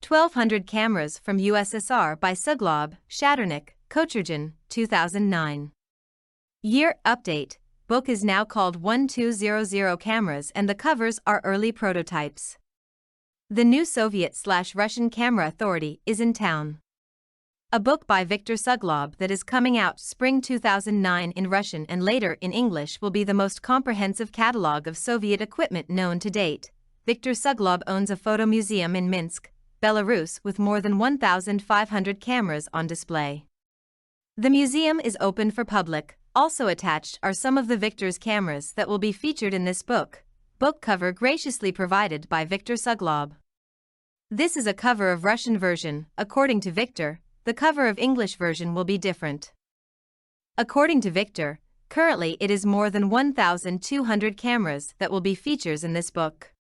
1200 Cameras from USSR by Suglob, Shaternik, Kochergin, 2009. Year update. Book is now called 1200 Cameras and the covers are early prototypes. The new Soviet/Russian Camera Authority is in town. A book by Viktor Suglob that is coming out spring 2009 in Russian and later in English will be the most comprehensive catalogue of Soviet equipment known to date. Viktor Suglob owns a photo museum in Minsk, Belarus with more than 1,500 cameras on display. The museum is open for public. Also attached are some of the Viktor's cameras that will be featured in this book. Book cover graciously provided by Viktor Suglob. This is a cover of Russian version. According to Viktor, the cover of English version will be different. According to Viktor, currently it is more than 1,200 cameras that will be features in this book.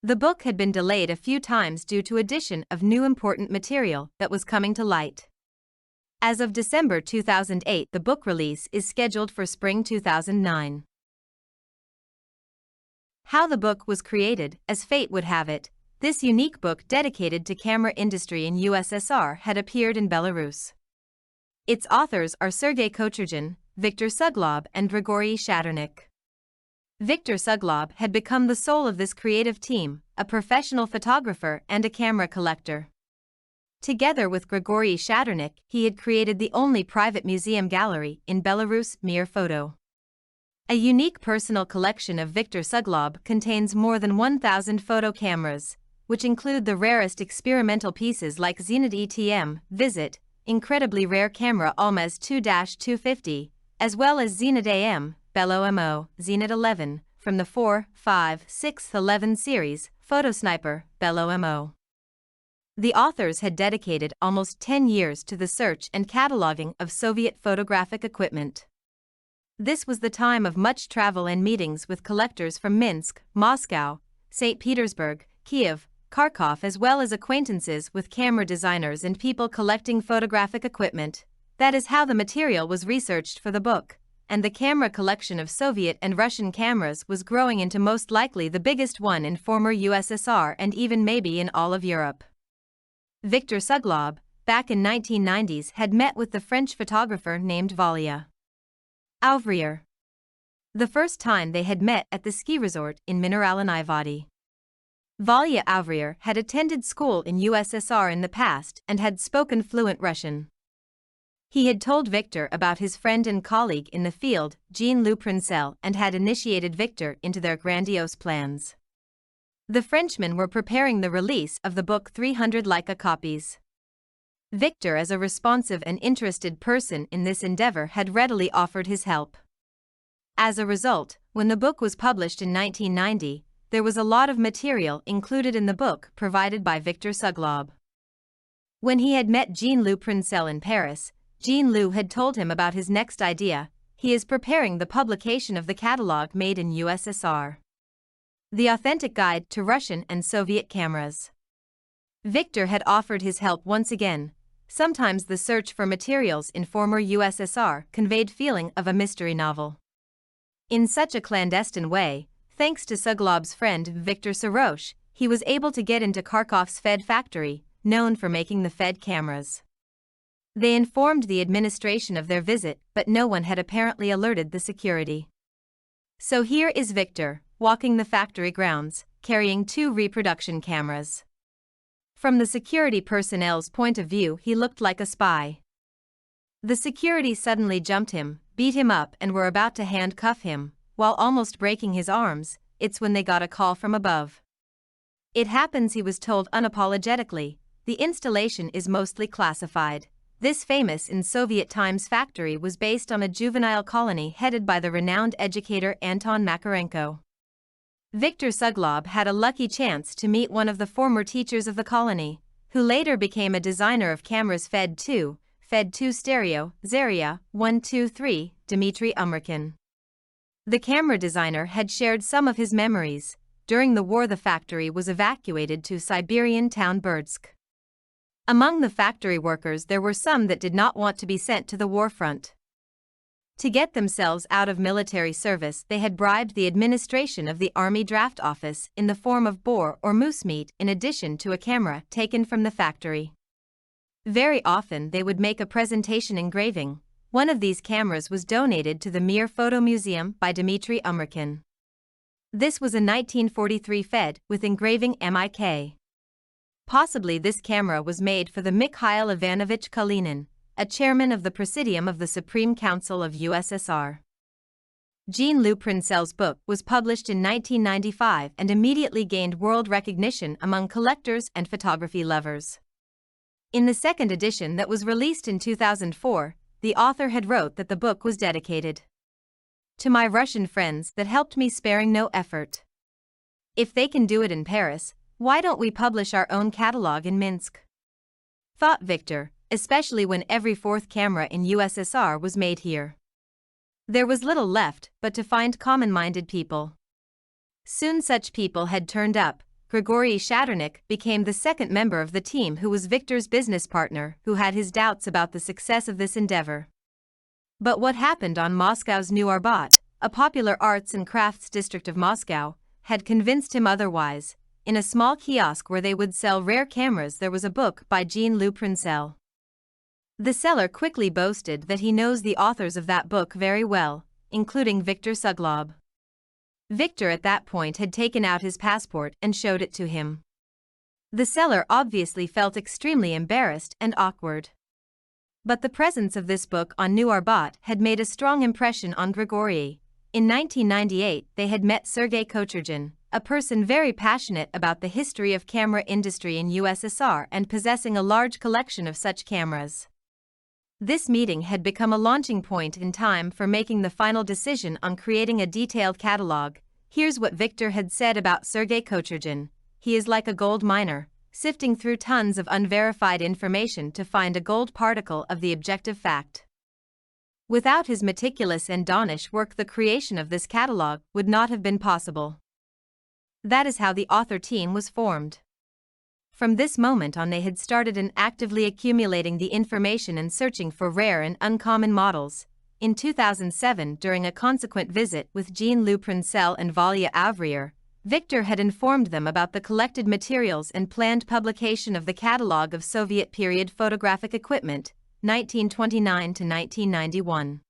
The book had been delayed a few times due to addition of new important material that was coming to light. As of December 2008, the book release is scheduled for spring 2009. How the book was created. As fate would have it, this unique book dedicated to camera industry in USSR had appeared in Belarus. Its authors are Sergey Kochergin, Viktor Suglob and Grigoriy Shaternik. Viktor Suglob had become the soul of this creative team, a professional photographer and a camera collector. Together with Grigoriy Shaternik, he had created the only private museum gallery in Belarus, Mir Foto. A unique personal collection of Viktor Suglob contains more than 1,000 photo cameras, which include the rarest experimental pieces like Zenit-ETm, Vizit, incredibly rare camera Almaz 2-250, as well as Zenit-AM, BelOMO, Zenit-11, from the 4, 5, 6, 11 series, Photosniper, BelOMO. The authors had dedicated almost 10 years to the search and cataloging of Soviet photographic equipment. This was the time of much travel and meetings with collectors from Minsk, Moscow, St. Petersburg, Kiev, Kharkov, as well as acquaintances with camera designers and people collecting photographic equipment. That is how the material was researched for the book, and the camera collection of Soviet and Russian cameras was growing into most likely the biggest one in former USSR and even maybe in all of Europe. Viktor Suglob, back in 1990s, had met with the French photographer named Valia Ouvrier. The first time they had met at the ski resort in Mineralnaya Vody. Valia Ouvrier had attended school in USSR in the past and had spoken fluent Russian. He had told Viktor about his friend and colleague in the field, Jean-Loup Princel, and had initiated Viktor into their grandiose plans. The Frenchmen were preparing the release of the book 300 Leica copies. Viktor, as a responsive and interested person in this endeavor, had readily offered his help. As a result, when the book was published in 1990, there was a lot of material included in the book provided by Viktor Suglob. When he had met Jean-Loup Princel in Paris, Jean-Loup had told him about his next idea. He is preparing the publication of the catalogue made in USSR. The authentic guide to Russian and Soviet cameras. Viktor had offered his help once again. Sometimes the search for materials in former USSR conveyed feeling of a mystery novel. In such a clandestine way, thanks to Suglob's friend Viktor Sarosh, he was able to get into Kharkov's Fed factory, known for making the Fed cameras. They informed the administration of their visit, but no one had apparently alerted the security. So here is Viktor, walking the factory grounds, carrying 2 reproduction cameras. From the security personnel's point of view, he looked like a spy. The security suddenly jumped him, beat him up and were about to handcuff him, while almost breaking his arms. It's when they got a call from above. It happens, he was told unapologetically. The installation is mostly classified. This famous in Soviet times factory was based on a juvenile colony headed by the renowned educator Anton Makarenko. Viktor Suglob had a lucky chance to meet one of the former teachers of the colony, who later became a designer of cameras Fed 2 Stereo, Zarya 123, Dmitry Umrakin. The camera designer had shared some of his memories. During the war, the factory was evacuated to Siberian town Berdsk. Among the factory workers there were some that did not want to be sent to the war front. To get themselves out of military service, they had bribed the administration of the Army Draft Office in the form of boar or moose meat in addition to a camera taken from the factory. Very often they would make a presentation engraving. One of these cameras was donated to the Mir Foto Museum by Dmitry Umrkin. This was a 1943 Fed with engraving MIK. Possibly this camera was made for the Mikhail Ivanovich Kalinin, a chairman of the Presidium of the Supreme Council of USSR. Jean-Luc Princel's book was published in 1995 and immediately gained world recognition among collectors and photography lovers. In the second edition that was released in 2004, the author had wrote that the book was dedicated to my Russian friends that helped me sparing no effort. If they can do it in Paris, why don't we publish our own catalog in Minsk? Thought Viktor, especially when every fourth camera in USSR was made here. There was little left but to find common-minded people. Soon such people had turned up. Grigoriy Shaternik became the second member of the team, who was Viktor's business partner, who had his doubts about the success of this endeavor. But what happened on Moscow's New Arbat, a popular arts and crafts district of Moscow, had convinced him otherwise. In a small kiosk where they would sell rare cameras there was a book by Jean-Luc Princel. The seller quickly boasted that he knows the authors of that book very well, including Viktor Suglob. Viktor at that point had taken out his passport and showed it to him. The seller obviously felt extremely embarrassed and awkward. But the presence of this book on New Arbat had made a strong impression on Grigoriy. In 1998 they had met Sergey Kochergin, a person very passionate about the history of camera industry in USSR and possessing a large collection of such cameras. This meeting had become a launching point in time for making the final decision on creating a detailed catalog. Here's what Viktor had said about Sergey Kochergin. He is like a gold miner, sifting through tons of unverified information to find a gold particle of the objective fact. Without his meticulous and donish work, the creation of this catalog would not have been possible. That is how the author team was formed. From this moment on they had started in actively accumulating the information and searching for rare and uncommon models. In 2007, during a consequent visit with Jean-Luc Princel and Valya Avrier, Viktor had informed them about the collected materials and planned publication of the catalogue of Soviet period photographic equipment, 1929 to 1991.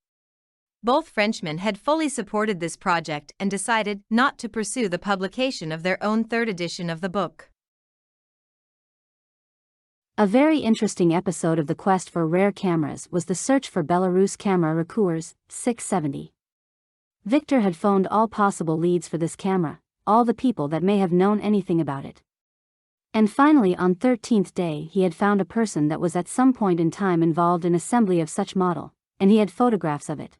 Both Frenchmen had fully supported this project and decided not to pursue the publication of their own third edition of the book. A very interesting episode of the quest for rare cameras was the search for Belarus camera Recours 670. Viktor had phoned all possible leads for this camera, all the people that may have known anything about it. And finally, on 13th day, he had found a person that was at some point in time involved in assembly of such model, and he had photographs of it.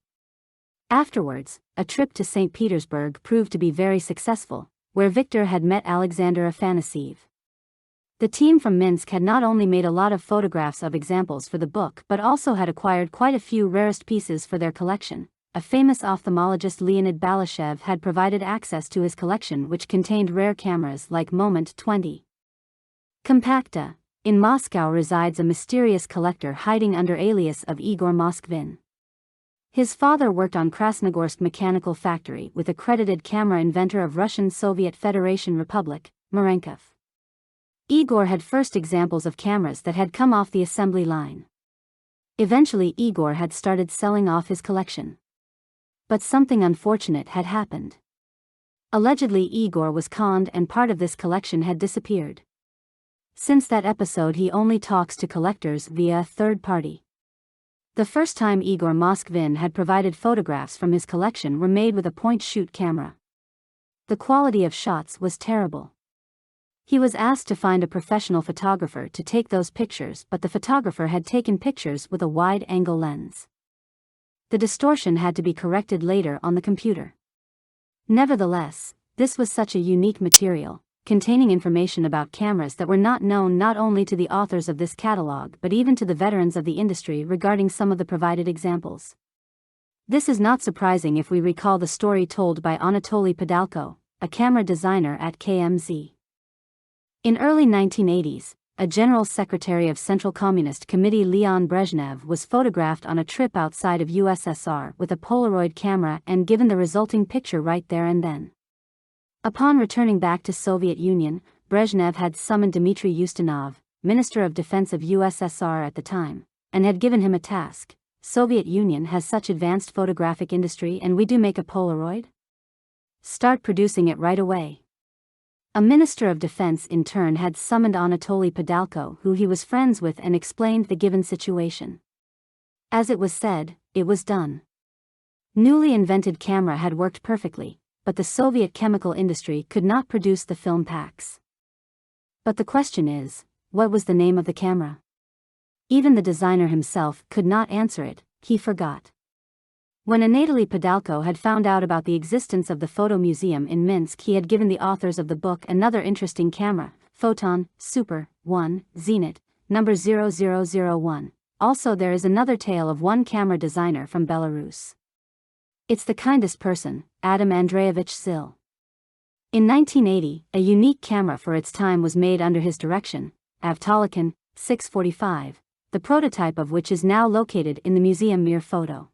Afterwards, a trip to St. Petersburg proved to be very successful, where Viktor had met Alexander Afanasiev. The team from Minsk had not only made a lot of photographs of examples for the book but also had acquired quite a few rarest pieces for their collection. A famous ophthalmologist, Leonid Balashev, had provided access to his collection, which contained rare cameras like Moment 20 Compacta. In Moscow resides a mysterious collector hiding under alias of Igor Moskvin. His father worked on Krasnogorsk Mechanical Factory with accredited camera inventor of Russian Soviet Federation Republic, Marenkov. Igor had first examples of cameras that had come off the assembly line. Eventually Igor had started selling off his collection. But something unfortunate had happened. Allegedly Igor was conned and part of this collection had disappeared. Since that episode he only talks to collectors via a third party. The first time Igor Moskvin had provided photographs from his collection were made with a point-shoot camera. The quality of shots was terrible. He was asked to find a professional photographer to take those pictures, but the photographer had taken pictures with a wide-angle lens. The distortion had to be corrected later on the computer. Nevertheless, this was such a unique material, containing information about cameras that were not known not only to the authors of this catalog but even to the veterans of the industry regarding some of the provided examples. This is not surprising if we recall the story told by Anatoly Padalko, a camera designer at KMZ. In early 1980s, a General Secretary of Central Communist Committee Leon Brezhnev was photographed on a trip outside of USSR with a Polaroid camera and given the resulting picture right there and then. Upon returning back to Soviet Union, Brezhnev had summoned Dmitry Ustinov, Minister of Defense of USSR at the time, and had given him a task. Soviet Union has such advanced photographic industry and we do make a Polaroid? Start producing it right away. A Minister of Defense in turn had summoned Anatoly Padalko, who he was friends with, and explained the given situation. As it was said, it was done. Newly invented camera had worked perfectly, but the Soviet chemical industry could not produce the film packs. But the question is, what was the name of the camera? Even the designer himself could not answer it, he forgot. When Anatoly Padalko had found out about the existence of the Photo Museum in Minsk, he had given the authors of the book another interesting camera, Photon, Super, 1, Zenit, number 0001. Also there is another tale of one camera designer from Belarus. It's the kindest person, Adam Andreevich Sil. In 1980, a unique camera for its time was made under his direction, Avtolikin 645, the prototype of which is now located in the museum Mir Foto.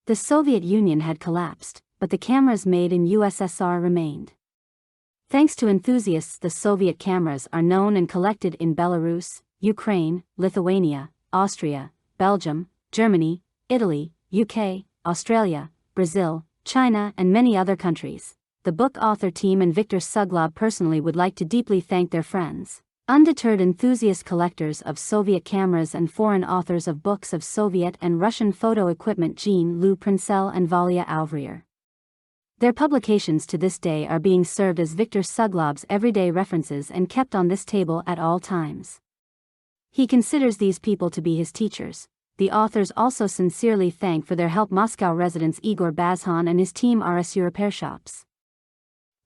The Soviet Union had collapsed, but the cameras made in USSR remained. Thanks to enthusiasts, the Soviet cameras are known and collected in Belarus, Ukraine, Lithuania, Austria, Belgium, Germany, Italy, UK, Australia, Brazil, China and many other countries. The book author team and Viktor Suglob personally would like to deeply thank their friends, undeterred enthusiast collectors of Soviet cameras and foreign authors of books of Soviet and Russian photo equipment Jean-Louis Princel and Valia Auvrier. Their publications to this day are being served as Viktor Suglob's everyday references and kept on this table at all times. He considers these people to be his teachers. The authors also sincerely thank for their help Moscow residents Igor Bazhan and his team RSU Repair Shops,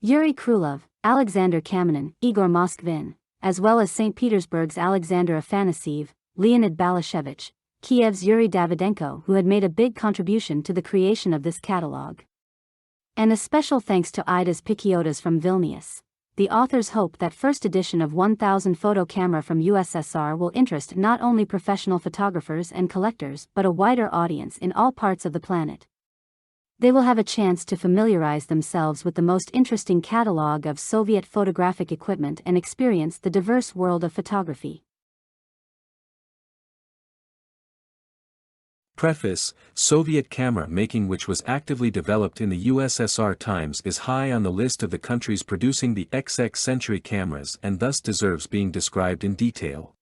Yuri Krulov, Alexander Kamenin, Igor Moskvin, as well as St. Petersburg's Alexander Afanasiev, Leonid Balashevich, Kiev's Yuri Davydenko, who had made a big contribution to the creation of this catalog. And a special thanks to Idas Pikiotas from Vilnius. The authors hope that first edition of 1000 photo camera from USSR will interest not only professional photographers and collectors but a wider audience in all parts of the planet. They will have a chance to familiarize themselves with the most interesting catalog of Soviet photographic equipment and experience the diverse world of photography. Preface: Soviet camera making, which was actively developed in the USSR times, is high on the list of the countries producing the XX century cameras and thus deserves being described in detail.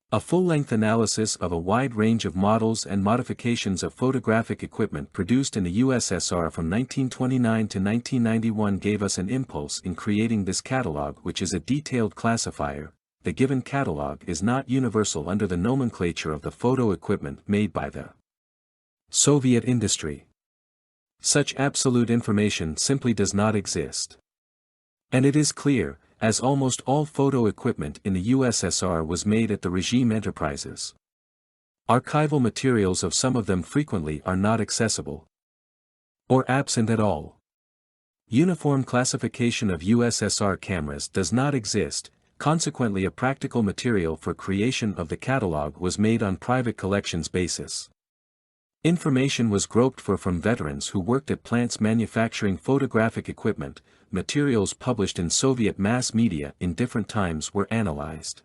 A full-length analysis of a wide range of models and modifications of photographic equipment produced in the USSR from 1929 to 1991 gave us an impulse in creating this catalog, which is a detailed classifier. The given catalog is not universal under the nomenclature of the photo equipment made by the Soviet industry. Such absolute information simply does not exist. And it is clear, as almost all photo equipment in the USSR was made at the regime enterprises. Archival materials of some of them frequently are not accessible, or absent at all. Uniform classification of USSR cameras does not exist, consequently a practical material for creation of the catalog was made on private collections basis. Information was groped for from veterans who worked at plants manufacturing photographic equipment. Materials published in Soviet mass media in different times were analyzed.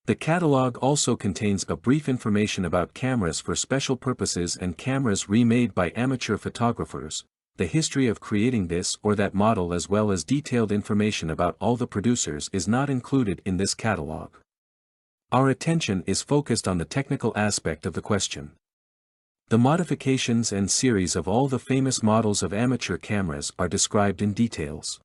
The catalog also contains a brief information about cameras for special purposes and cameras remade by amateur photographers, the history of creating this or that model, as well as detailed information about all the producers is not included in this catalog. Our attention is focused on the technical aspect of the question. The modifications and series of all the famous models of amateur cameras are described in details.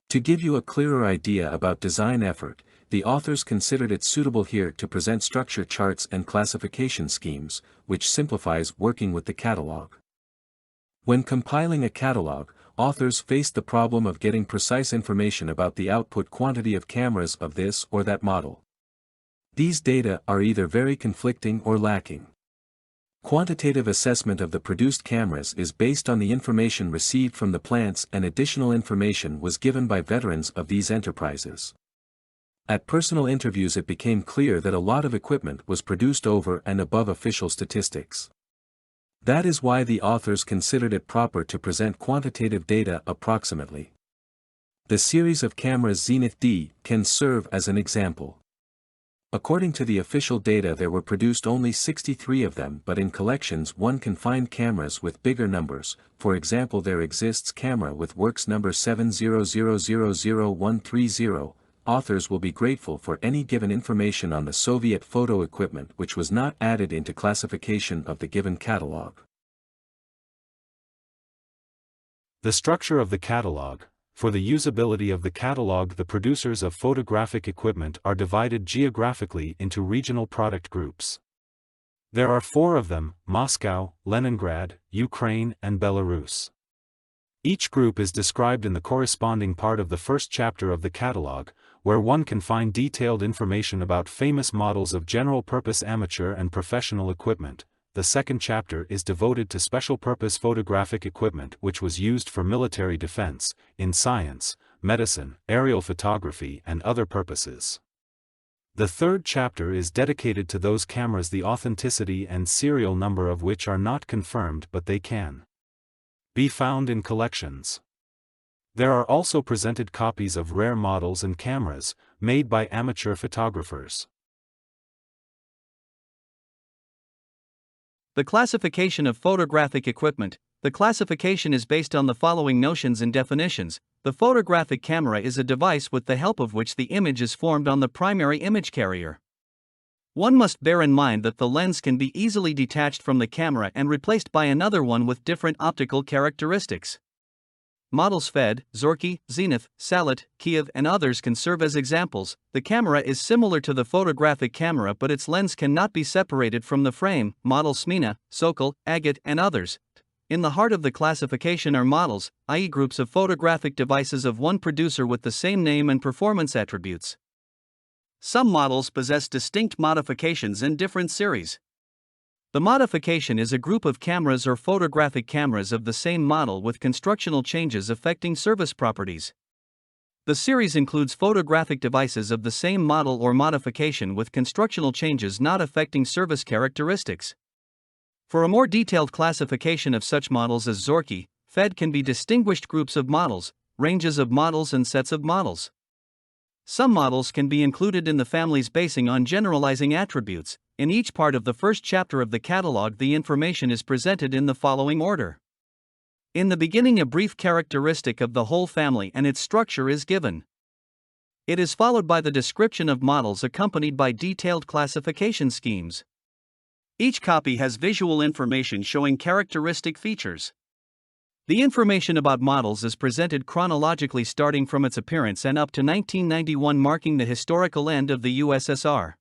To give you a clearer idea about design effort, the authors considered it suitable here to present structure charts and classification schemes, which simplifies working with the catalog. When compiling a catalog, authors faced the problem of getting precise information about the output quantity of cameras of this or that model. These data are either very conflicting or lacking. Quantitative assessment of the produced cameras is based on the information received from the plants, and additional information was given by veterans of these enterprises. At personal interviews it became clear that a lot of equipment was produced over and above official statistics. That is why the authors considered it proper to present quantitative data approximately. The series of cameras Zenit-D can serve as an example. According to the official data there were produced only 63 of them, but in collections one can find cameras with bigger numbers. For example, there exists camera with works number 700000130. Authors will be grateful for any given information on the Soviet photo equipment which was not added into classification of the given catalog. The structure of the catalog. For the usability of the catalog, the producers of photographic equipment are divided geographically into regional product groups. There are 4 of them: Moscow, Leningrad, Ukraine, and Belarus. Each group is described in the corresponding part of the first chapter of the catalog, where one can find detailed information about famous models of general-purpose amateur and professional equipment. The second chapter is devoted to special-purpose photographic equipment which was used for military defense, in science, medicine, aerial photography, and other purposes. The third chapter is dedicated to those cameras the authenticity and serial number of which are not confirmed, but they can be found in collections. There are also presented copies of rare models and cameras, made by amateur photographers. The classification of photographic equipment. The classification is based on the following notions and definitions. The photographic camera is a device with the help of which the image is formed on the primary image carrier. One must bear in mind that the lens can be easily detached from the camera and replaced by another one with different optical characteristics. Models Fed, Zorky, Zenith, Salit, Kiev, and others can serve as examples. The camera is similar to the photographic camera, but its lens cannot be separated from the frame. Models Smina, Sokol, Agate, and others. In the heart of the classification are models, i.e. groups of photographic devices of one producer with the same name and performance attributes. Some models possess distinct modifications in different series. The modification is a group of cameras or photographic cameras of the same model with constructional changes affecting service properties. The series includes photographic devices of the same model or modification with constructional changes not affecting service characteristics. For a more detailed classification of such models as Zorky, Fed can be distinguished groups of models, ranges of models, and sets of models. Some models can be included in the families basing on generalizing attributes. In each part of the first chapter of the catalog, the information is presented in the following order. In the beginning, a brief characteristic of the whole family and its structure is given. It is followed by the description of models accompanied by detailed classification schemes. Each copy has visual information showing characteristic features. The information about models is presented chronologically starting from its appearance and up to 1991, marking the historical end of the USSR.